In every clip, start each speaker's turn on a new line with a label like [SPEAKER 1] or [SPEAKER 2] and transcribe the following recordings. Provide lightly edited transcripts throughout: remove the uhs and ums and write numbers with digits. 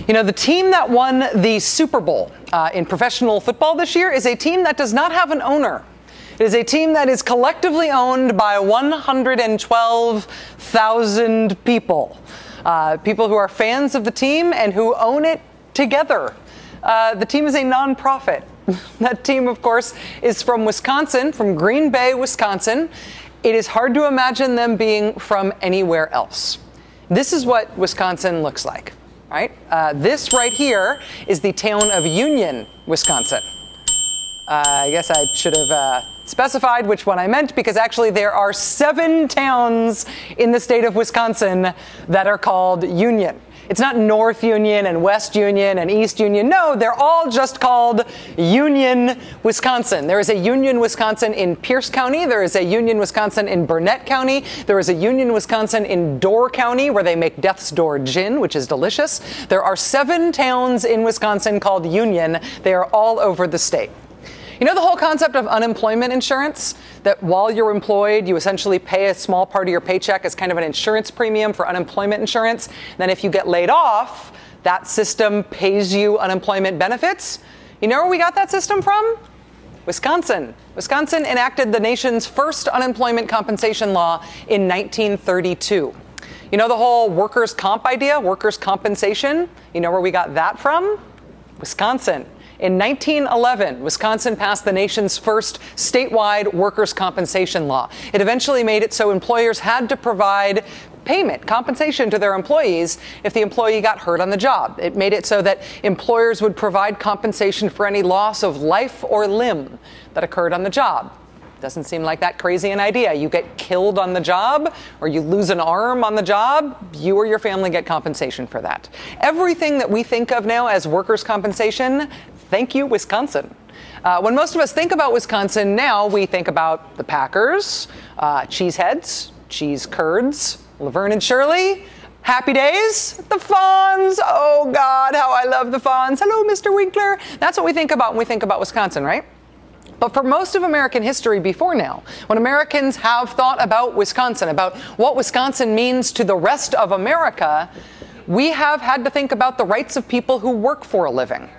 [SPEAKER 1] You know, the team that won the Super Bowl in professional football this year is a team that does not have an owner. It is a team that is collectively owned by 112,000 people. People who are fans of the team and who own it together. The team is a nonprofit. That team, of course, is from Wisconsin, from Green Bay, Wisconsin. It is hard to imagine them being from anywhere else. This is what Wisconsin looks like, right? This right here is the town of Union, Wisconsin. I guess I should have specified which one I meant, because actually there are 7 towns in the state of Wisconsin that are called Union. It's not North Union and West Union and East Union. No, they're all just called Union, Wisconsin. There is a Union, Wisconsin in Pierce County. There is a Union, Wisconsin in Burnett County. There is a Union, Wisconsin in Door County, where they make Death's Door gin, which is delicious. There are 7 towns in Wisconsin called Union. They are all over the state. You know the whole concept of unemployment insurance? That while you're employed, you essentially pay a small part of your paycheck as kind of an insurance premium for unemployment insurance. Then if you get laid off, that system pays you unemployment benefits. You know where we got that system from? Wisconsin. Wisconsin enacted the nation's first unemployment compensation law in 1932. You know the whole workers' comp idea, workers' compensation? You know where we got that from? Wisconsin. In 1911, Wisconsin passed the nation's first statewide workers' compensation law. It eventually made it so employers had to provide payment, compensation to their employees if the employee got hurt on the job. It made it so that employers would provide compensation for any loss of life or limb that occurred on the job. Doesn't seem like that crazy an idea. You get killed on the job or you lose an arm on the job, you or your family get compensation for that. Everything that we think of now as workers' compensation, thank you, Wisconsin. When most of us think about Wisconsin now, we think about the Packers, Cheeseheads, Cheese Curds, Laverne and Shirley, Happy Days, the Fonz. Oh God, how I love the Fonz. Hello, Mr. Winkler. That's what we think about when we think about Wisconsin, right? But for most of American history before now, when Americans have thought about Wisconsin, about what Wisconsin means to the rest of America, we have had to think about the rights of people who work for a living.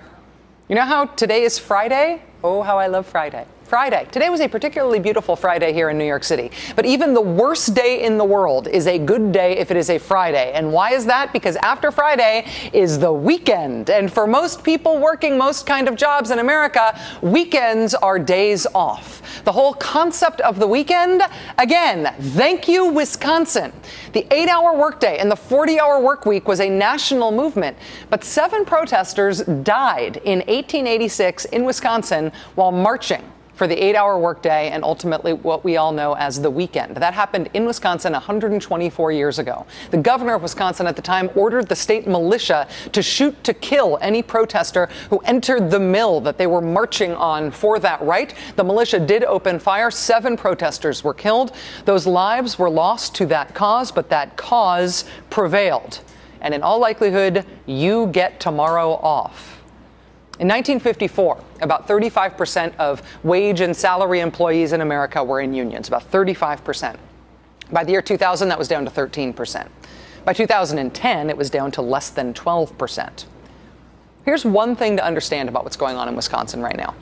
[SPEAKER 1] You know how today is Friday? Oh, how I love Friday. Friday. Today was a particularly beautiful Friday here in New York City. But even the worst day in the world is a good day if it is a Friday. And why is that? Because after Friday is the weekend. And for most people working most kind of jobs in America, weekends are days off. The whole concept of the weekend, again, thank you, Wisconsin. The 8-hour workday and the 40-hour work week was a national movement. But 7 protesters died in 1886 in Wisconsin while marching for the 8-hour workday and ultimately what we all know as the weekend. That happened in Wisconsin 124 years ago. The governor of Wisconsin at the time ordered the state militia to shoot to kill any protester who entered the mill that they were marching on for that right. The militia did open fire. 7 protesters were killed. Those lives were lost to that cause, but that cause prevailed. And in all likelihood, you get tomorrow off. In 1954, about 35% of wage and salary employees in America were in unions, about 35%. By the year 2000, that was down to 13%. By 2010, it was down to less than 12%. Here's one thing to understand about what's going on in Wisconsin right now.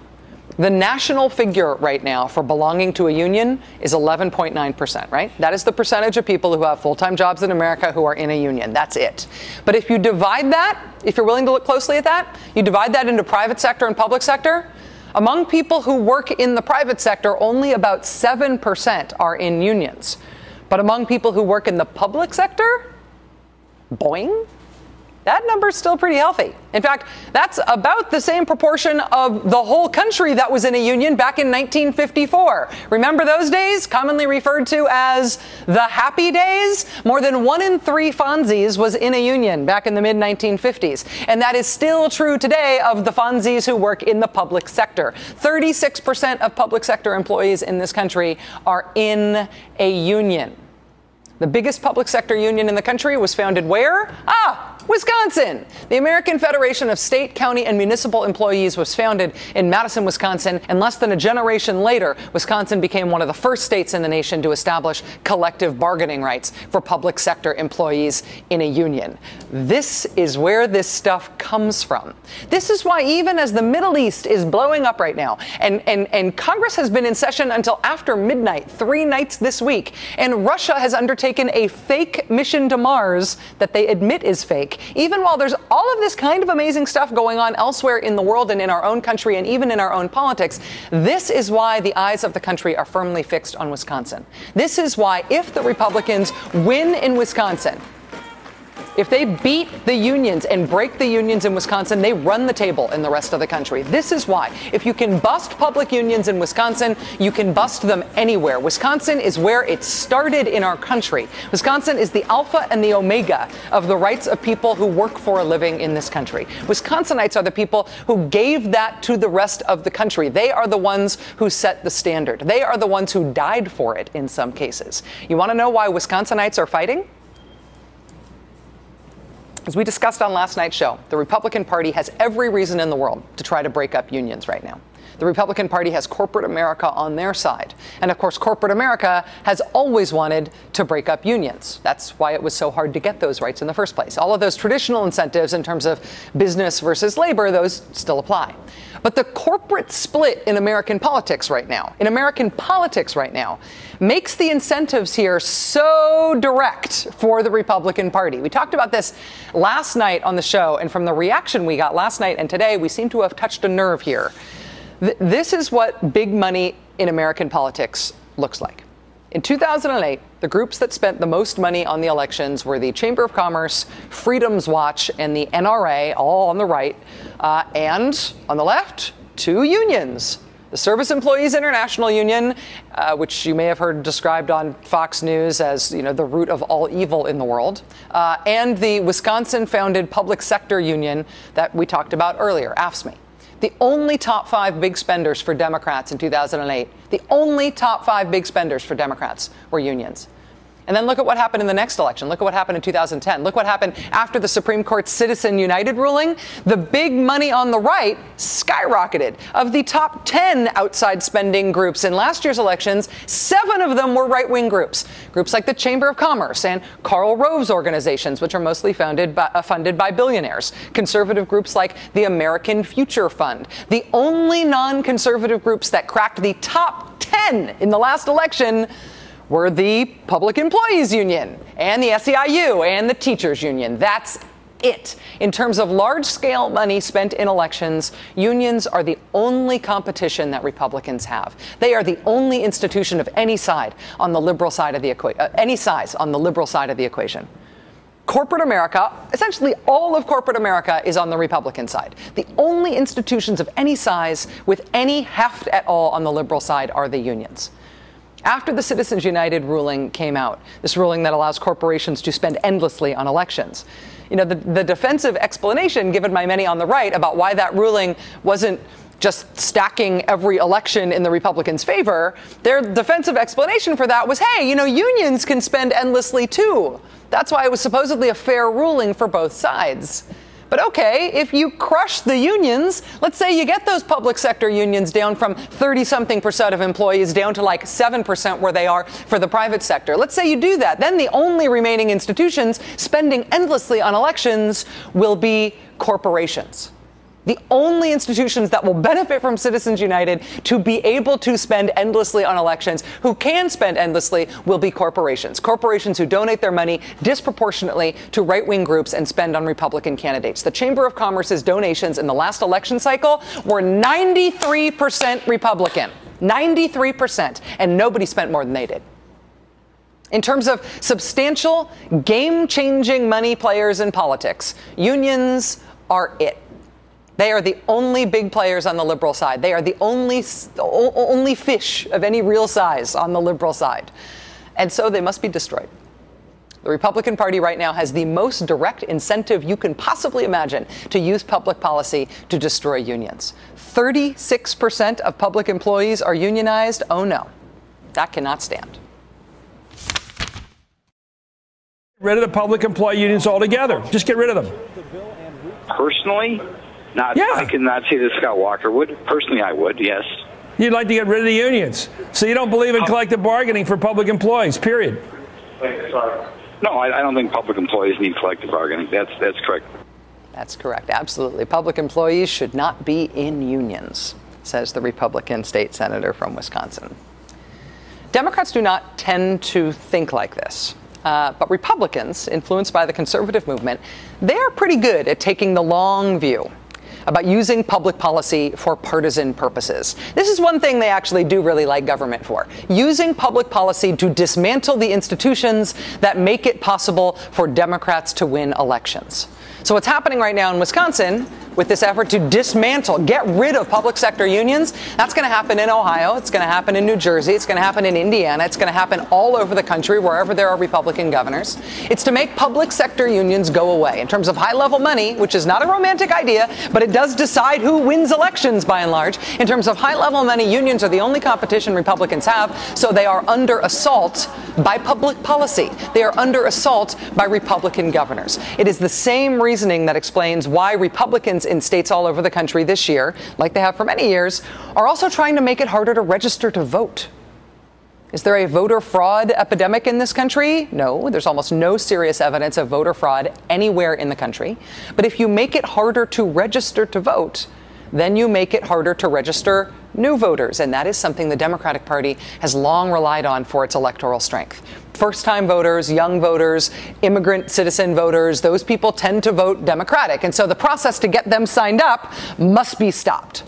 [SPEAKER 1] The national figure right now for belonging to a union is 11.9%, right? That is the percentage of people who have full-time jobs in America who are in a union. That's it. But if you divide that, if you're willing to look closely at that, you divide that into private sector and public sector. Among people who work in the private sector, only about 7% are in unions. But among people who work in the public sector, boing, that number's still pretty healthy. In fact, that's about the same proportion of the whole country that was in a union back in 1954. Remember those days, commonly referred to as the happy days? More than 1 in 3 Fonzies was in a union back in the mid-1950s. And that is still true today of the Fonzies who work in the public sector. 36% of public sector employees in this country are in a union. The biggest public sector union in the country was founded where? Wisconsin. The American Federation of State, County, and Municipal Employees was founded in Madison, Wisconsin, and less than a generation later, Wisconsin became one of the first states in the nation to establish collective bargaining rights for public sector employees in a union. This is where this stuff comes comes from. This is why even as the Middle East is blowing up right now, and Congress has been in session until after midnight, 3 nights this week, and Russia has undertaken a fake mission to Mars that they admit is fake, even while there's all of this kind of amazing stuff going on elsewhere in the world and in our own country and even in our own politics, this is why the eyes of the country are firmly fixed on Wisconsin. This is why if the Republicans win in Wisconsin, if they beat the unions and break the unions in Wisconsin, they run the table in the rest of the country. This is why. If you can bust public unions in Wisconsin, you can bust them anywhere. Wisconsin is where it started in our country. Wisconsin is the alpha and the omega of the rights of people who work for a living in this country. Wisconsinites are the people who gave that to the rest of the country. They are the ones who set the standard. They are the ones who died for it in some cases. You want to know why Wisconsinites are fighting? As we discussed on last night's show, the Republican Party has every reason in the world to try to break up unions right now. The Republican Party has corporate America on their side. And of course, corporate America has always wanted to break up unions. That's why it was so hard to get those rights in the first place. All of those traditional incentives in terms of business versus labor, those still apply. But the corporate split in American politics right now, makes the incentives here so direct for the Republican Party. We talked about this last night on the show, and from the reaction we got last night and today, we seem to have touched a nerve here. This is what big money in American politics looks like. In 2008, the groups that spent the most money on the elections were the Chamber of Commerce, Freedom's Watch, and the NRA, all on the right, and on the left, 2 unions. The Service Employees International Union, which you may have heard described on Fox News as, the root of all evil in the world, and the Wisconsin-founded Public Sector Union that we talked about earlier, AFSCME. The only top 5 big spenders for Democrats in 2008, the only top 5 big spenders for Democrats were unions. And then look at what happened in the next election. Look at what happened in 2010. Look what happened after the Supreme Court's Citizen United ruling. The big money on the right skyrocketed. Of the top 10 outside spending groups in last year's elections, 7 of them were right-wing groups. Groups like the Chamber of Commerce and Karl Rove's organizations, which are mostly funded by billionaires. Conservative groups like the American Future Fund. The only non-conservative groups that cracked the top 10 in the last election were the Public Employees Union and the SEIU and the Teachers Union. That's it. In terms of large-scale money spent in elections, unions are the only competition that Republicans have. They are the only institution of any side on the liberal side of the equation. Corporate America, essentially all of corporate America, is on the Republican side. The only institutions of any size with any heft at all on the liberal side are the unions. After the Citizens United ruling came out, this ruling that allows corporations to spend endlessly on elections, the defensive explanation given by many on the right about why that ruling wasn't just stacking every election in the Republicans' favor, their defensive explanation for that was, hey, unions can spend endlessly too. That's why it was supposedly a fair ruling for both sides. But okay, if you crush the unions, let's say you get those public sector unions down from 30-something% of employees down to like 7% where they are for the private sector. Let's say you do that. Then the only remaining institutions spending endlessly on elections will be corporations. The only institutions that will benefit from Citizens United to be able to spend endlessly on elections, who can spend endlessly, will be corporations. Corporations who donate their money disproportionately to right-wing groups and spend on Republican candidates. The Chamber of Commerce's donations in the last election cycle were 93% Republican. 93%. And nobody spent more than they did. In terms of substantial, game-changing money players in politics, unions are it. They are the only big players on the liberal side. They are the only fish of any real size on the liberal side. And so they must be destroyed. The Republican Party right now has the most direct incentive you can possibly imagine to use public policy to destroy unions. 36% of public employees are unionized. Oh no, that cannot stand.
[SPEAKER 2] Rid of the public employee unions altogether. Just get rid of them.
[SPEAKER 3] Personally? I cannot say that Scott Walker would. Personally, I would, yes.
[SPEAKER 2] You'd like to get rid of the unions. So you don't believe in collective bargaining for public employees, period.
[SPEAKER 3] No, I don't think public employees need collective bargaining. That's correct.
[SPEAKER 1] That's correct. Absolutely. Public employees should not be in unions, says the Republican state senator from Wisconsin. Democrats do not tend to think like this. But Republicans, influenced by the conservative movement, they are pretty good at taking the long view about using public policy for partisan purposes. This is one thing they actually do really like government for, using public policy to dismantle the institutions that make it possible for Democrats to win elections. So what's happening right now in Wisconsin with this effort to dismantle, get rid of public sector unions, that's going to happen in Ohio, it's going to happen in New Jersey, it's going to happen in Indiana, it's going to happen all over the country, wherever there are Republican governors. It's to make public sector unions go away. In terms of high-level money, which is not a romantic idea, but it does decide who wins elections by and large. In terms of high-level money, unions are the only competition Republicans have, so they are under assault by public policy. They are under assault by Republican governors. It is the same reasoning that explains why Republicans in states all over the country this year, like they have for many years, are also trying to make it harder to register to vote. Is there a voter fraud epidemic in this country? No, there's almost no serious evidence of voter fraud anywhere in the country. But if you make it harder to register to vote, then you make it harder to register new voters. And that is something the Democratic Party has long relied on for its electoral strength. First-time voters, young voters, immigrant citizen voters, those people tend to vote Democratic. And so the process to get them signed up must be stopped.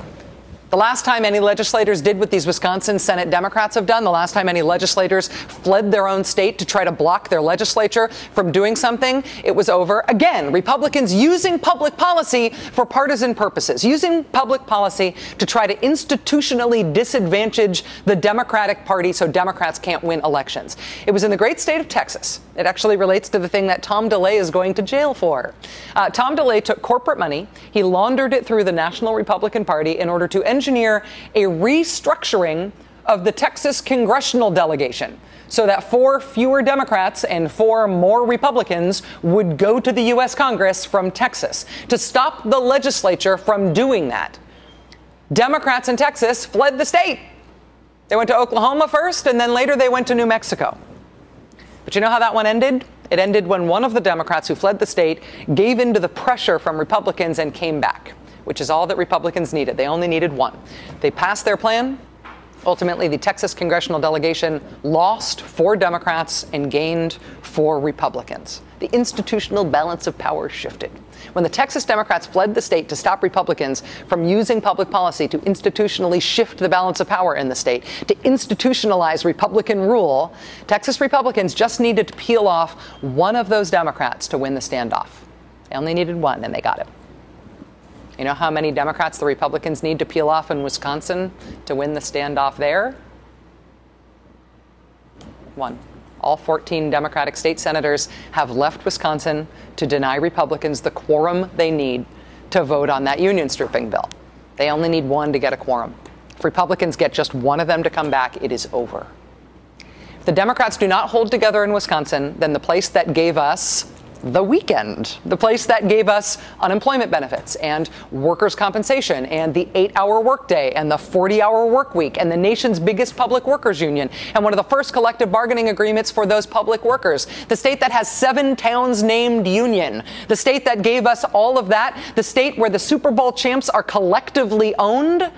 [SPEAKER 1] The last time any legislators did what these Wisconsin Senate Democrats have done, the last time any legislators fled their own state to try to block their legislature from doing something, it was over. Again, Republicans using public policy for partisan purposes, using public policy to try to institutionally disadvantage the Democratic Party so Democrats can't win elections. It was in the great state of Texas. It actually relates to the thing that Tom DeLay is going to jail for. Tom DeLay took corporate money. He laundered it through the National Republican Party in order to engineer a restructuring of the Texas congressional delegation so that 4 fewer Democrats and 4 more Republicans would go to the U.S. Congress from Texas to stop the legislature from doing that. Democrats in Texas fled the state. They went to Oklahoma first, and then later they went to New Mexico. But you know how that one ended? It ended when one of the Democrats who fled the state gave in to the pressure from Republicans and came back, which is all that Republicans needed. They only needed one. They passed their plan. Ultimately, the Texas congressional delegation lost 4 Democrats and gained 4 Republicans. The institutional balance of power shifted. When the Texas Democrats fled the state to stop Republicans from using public policy to institutionally shift the balance of power in the state, to institutionalize Republican rule, Texas Republicans just needed to peel off one of those Democrats to win the standoff. They only needed one, and they got it. You know how many Democrats the Republicans need to peel off in Wisconsin to win the standoff there? 1. All 14 Democratic state senators have left Wisconsin to deny Republicans the quorum they need to vote on that union stripping bill. They only need 1 to get a quorum. If Republicans get just 1 of them to come back, it is over. If the Democrats do not hold together in Wisconsin, then the place that gave us the weekend, the place that gave us unemployment benefits and workers' compensation and the 8-hour workday and the 40-hour work week and the nation's biggest public workers union and one of the first collective bargaining agreements for those public workers, the state that has 7 towns named union, the state that gave us all of that, the state where the Super Bowl champs are collectively owned.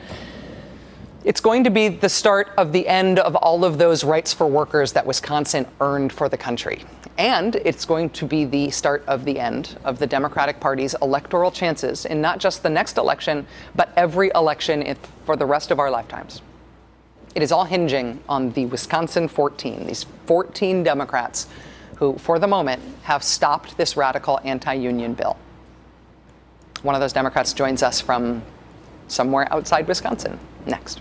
[SPEAKER 1] It's going to be the start of the end of all of those rights for workers that Wisconsin earned for the country. And it's going to be the start of the end of the Democratic Party's electoral chances in not just the next election, but every election for the rest of our lifetimes. It is all hinging on the Wisconsin 14, these 14 Democrats who, for the moment, have stopped this radical anti-union bill. One of those Democrats joins us from somewhere outside Wisconsin next.